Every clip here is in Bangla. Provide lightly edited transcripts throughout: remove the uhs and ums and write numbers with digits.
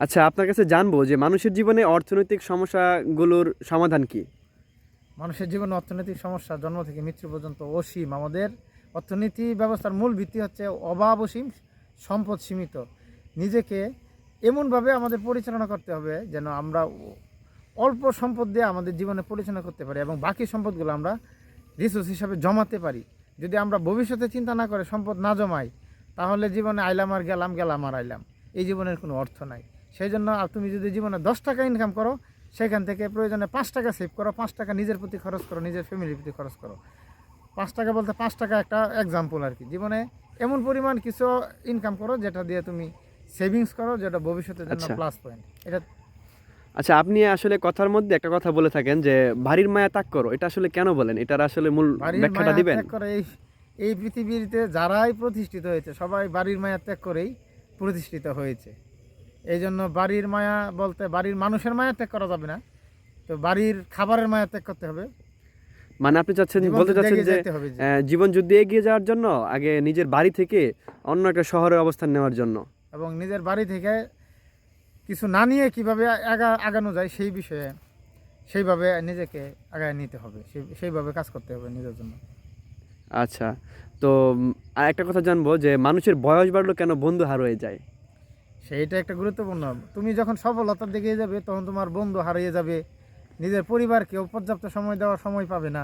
আচ্ছা, আপনার কাছে জানবো যে মানুষের জীবনে অর্থনৈতিক সমস্যাগুলোর সমাধান কি? মানুষের জীবনে অর্থনৈতিক সমস্যা জন্ম থেকে মৃত্যু পর্যন্ত অসীম। আমাদের অর্থনীতি ব্যবস্থার মূল ভিত্তি হচ্ছে অভাব অসীম, সম্পদ সীমিত। নিজেকে এমনভাবে আমাদের পরিচালনা করতে হবে যেন আমরা অল্প সম্পদ দিয়ে আমাদের জীবনে পরিচালনা করতে পারি এবং বাকি সম্পদগুলো আমরা রিসোর্স হিসাবে জমাতে পারি। যদি আমরা ভবিষ্যতে চিন্তা না করে সম্পদ না জমাই, তাহলে জীবনে আইলাম আর গেলাম, গেলাম আর আইলাম, এই জীবনের কোনো অর্থ নাই। সেই জন্য তুমি যদি জীবনে 10 টাকা ইনকাম করো, সেখান থেকে প্রয়োজনে 5 টাকা সেভ করো, 5 টাকা নিজের প্রতি খরচ করো, নিজের ফ্যামিলির প্রতি খরচ করো। 5 টাকা বলতে 5 টাকা একটা এক্সাম্পল আর কি। জীবনে এমন পরিমাণ কিছু ইনকাম করো যেটা দিয়ে তুমি সেভিংস করো, যেটা ভবিষ্যতের জন্য আচ্ছা প্লাস পয়েন্ট। এটা আচ্ছা, আপনি আসলে কথার মধ্যে একটা কথা বলে থাকেন যে বাড়ির মায়া ত্যাগ করো, এটা আসলে কেন বলেন? এটার আসলে মূল বাড়ির ব্যাখ্যাটা মায়া দিবেন? ত্যাগ করে এই পৃথিবীতে যারাই প্রতিষ্ঠিত হয়েছে সবাই বাড়ির মায়া ত্যাগ করেই প্রতিষ্ঠিত হয়েছে। এই জন্য বাড়ির মায়া বলতে বাড়ির মানুষের মায়া ত্যাগ করা যাবে না, তো বাড়ির খাবারের মায়া ত্যাগ করতে হবে। মানে আপনি জীবন বলতে যুদ্ধে চাচ্ছেন এগিয়ে যে যেতে হবে জীবন যুদ্ধে এগিয়ে যাওয়ার জন্য আগে নিজের বাড়ি থেকে অন্য একটা শহরে অবস্থান নেওয়ার জন্য। এবং নিজের বাড়ি থেকে কিছু না নিয়ে কীভাবে আগানো যায় সেই বিষয়ে সেইভাবে নিজেকে আগায় নিতে হবে, সেইভাবে কাজ করতে হবে নিজের জন্য। আচ্ছা, তো আর একটা কথা জানবো যে মানুষের বয়স বাড়লো কেন বন্ধু হার হয়ে যায়? সেইটা একটা গুরুত্বপূর্ণ। তুমি যখন সফলতার দিকে যাবে তখন তোমার বন্ধু হারিয়ে যাবে, নিজের পরিবারকেও পর্যাপ্ত সময় দেওয়ার সময় পাবে না,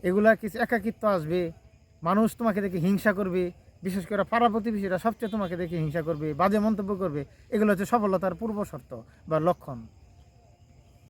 এগুলা কিছু একাকিত্ব আসবে, মানুষ তোমাকে দেখে হিংসা করবে, বিশেষ করে পাড়া প্রতিবেশীরা সবচেয়ে তোমাকে দেখে হিংসা করবে, বাজে মন্তব্য করবে। এগুলো হচ্ছে সফলতার পূর্ব শর্ত বা লক্ষণ।